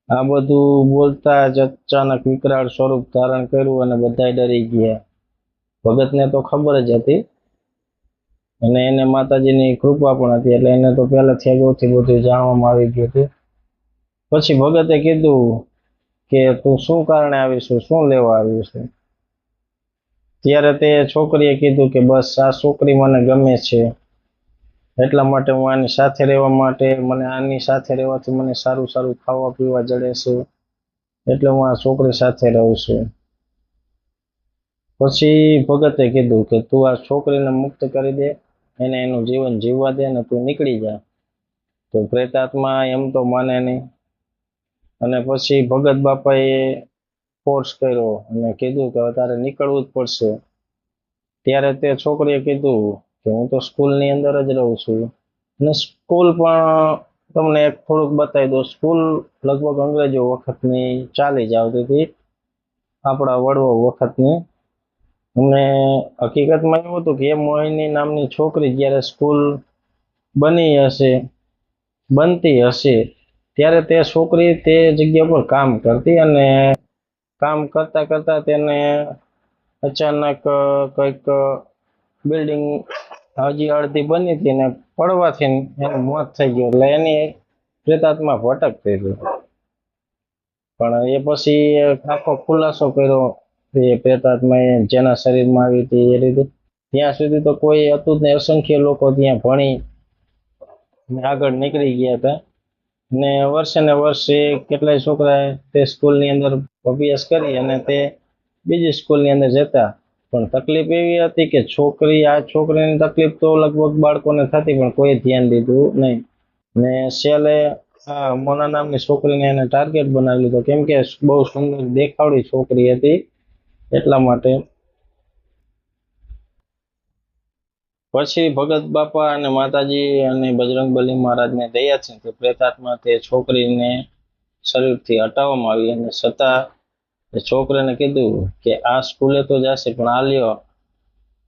આ બધું બોલતા જ અચાનક વિકરાળ સ્વરૂપ ધારણ કર્યું અને બધાય ડરી ગયા. ભગતને તો ખબર જ હતી અને એને માતાજીની કૃપા પણ હતી, એટલે એને તો પહેલાથી અગાઉથી બધું જાણવામાં આવી ગયું હતું. પછી ભગતે કીધું કે તું શું કારણે આવીશું, શું લેવા આવ્યું છે? ત્યારે તે છોકરીએ કીધું કે બસ આ છોકરી મને ગમે છે, એટલા માટે હું આની સાથે રહેવા માટે, મને આની સાથે રહેવાથી મને સારું સારું ખાવા પીવા જડે છે, એટલે હું આ છોકરી સાથે રહું છું. પછી ભગતે કીધું કે તું આ છોકરીને મુક્ત કરી દે, એને એનું જીવન જીવવા દે અને તું નીકળી જા. તો પ્રેતાત્મા એમ તો માને નહીં, અને પછી ભગત બાપાએ ફોર્સ કર્યો અને કીધું કે તારે નીકળવું જ પડશે. ત્યારે તે છોકરીએ કીધું કે હું તો સ્કૂલની અંદર જ રહું છું, અને સ્કૂલ પણ તમને એક થોડુંક બતાવી દો. સ્કૂલ લગભગ અંગ્રેજો વખતની ચાલી જ આવતી હતી, આપણા વડવો વખતની. અને હકીકતમાં એવું હતું કે એ મોહિની નામની છોકરી જ્યારે સ્કૂલ બનતી હશે ત્યારે તે છોકરી તે જગ્યા પર કામ કરતી, અને કામ કરતા કરતા તેને અચાનક કંઈક બિલ્ડિંગ હજી અડધી બની હતી ને પડવાથી એનું મોત થઈ ગયું, એટલે એની પ્રેતાત્મા ભટકતી હતી. પણ એ પછી આખો ખુલાસો કર્યો એ પ્રેતાત્માએ જેના શરીરમાં આવી હતી એ રીતે. ત્યાં સુધી તો કોઈ હતું જ નહીં, અસંખ્ય લોકો ત્યાં ભણી આગળ નીકળી ગયા હતા, ને વર્ષે કેટલાય છોકરાએ તે સ્કૂલની અંદર અભ્યાસ કરી અને તે બીજી સ્કૂલની અંદર જતા. પણ તકલીફ એવી હતી કે આ છોકરીની તકલીફ તો લગભગ બાળકોને થતી, પણ કોઈ ધ્યાન દીધું નહીં. ને છેલ્લે મોના નામની છોકરીને એને ટાર્ગેટ બનાવી લીધો, કેમ કે બહુ સુંદર દેખાવડી છોકરી હતી એટલા માટે. પછી ભગત બાપા અને માતાજી અને બજરંગબલી મહારાજને દયા છે કે પ્રેતાત્મા તે છોકરીને શરીરથી હટાવવામાં આવી, અને છતાં એ છોકરીને કીધું કે આ સ્કૂલે તો જશે, પણ આ લ્યો,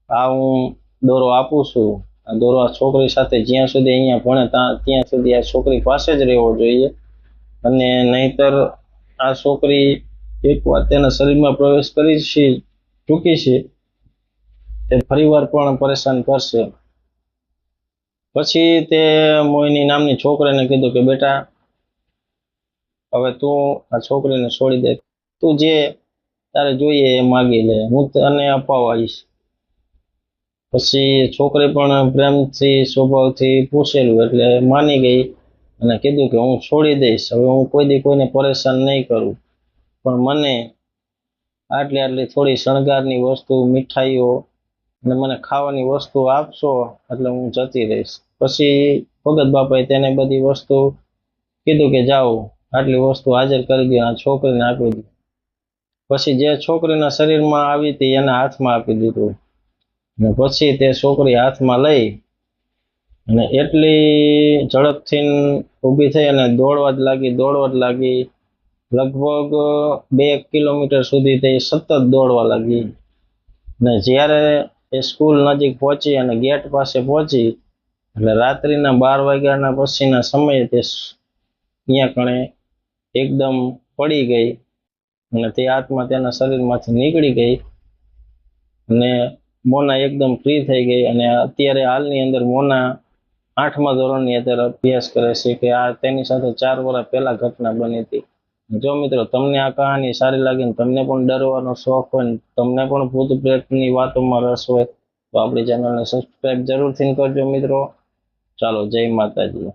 આ હું દોરો આપું છું, આ દોરો આ છોકરી સાથે જ્યાં સુધી અહીંયા ભણે ત્યાં સુધી આ છોકરી પાસે જ રહેવો જોઈએ, અને નહીતર આ છોકરી એકવાર તેના શરીરમાં પ્રવેશ કરી ચૂકી છે તે ફરીવાર પણ પરેશાન કરશે. પછી તે મોહિની નામની છોકરીને કીધું કે બેટા, હવે તું આ છોકરીને છોડી દે, તું જે તારે જોઈએ એ માગી લે, હું તને અપાવીશ. પછી છોકરી પણ પ્રેમથી સ્વભાવથી પૂછેલું એટલે માની ગઈ અને કીધું કે હું છોડી દઈશ, હવે હું કોઈ દી કોઈને પરેશાન નહીં કરું, પણ મને આટલી થોડી શણગારની વસ્તુ, મીઠાઈઓ અને મને ખાવાની વસ્તુ આપશો એટલે હું જતી રહીશ. પછી ભગત બાપાએ તેને બધી વસ્તુ કીધું કે જાઓ, આટલી વસ્તુ હાજર કરી દો, આ છોકરીને આપી દો. પછી જે છોકરીના શરીરમાં આવી હતી એના હાથમાં આપી દીધું, અને પછી તે છોકરી હાથમાં લઈ અને એટલી ઝડપથી ઊભી થઈ અને દોડવા જ લાગી. લગભગ 2 કિલોમીટર સુધી તે સતત દોડવા લાગી. ને જ્યારે એ સ્કૂલ નજીક પહોંચી અને ગેટ પાસે પહોંચી એટલે રાત્રિના 12 વાગ્યાના પછીના સમયે તે ત્યાં કણે એકદમ પડી ગઈ, અને તે આત્મા તેના શરીરમાંથી નીકળી ગઈ, અને મોના એકદમ ફ્રી થઈ ગઈ. અને અત્યારે હાલની અંદર મોના 8મા ધોરણની અત્યારે અભ્યાસ કરે છે, કે આ તેની સાથે 4 વર્ષ પહેલા ઘટના બની હતી. જો મિત્રો તમને આ કહાની સારી લાગી ને તમને પણ ડરવાનો શોખ હોય ને તમને પણ ભૂત પ્રેતની વાતોમાં રસ હોય તો આપણી ચેનલને સબસ્ક્રાઈબ જરૂરથી કરજો મિત્રો. ચાલો, જય માતાજી.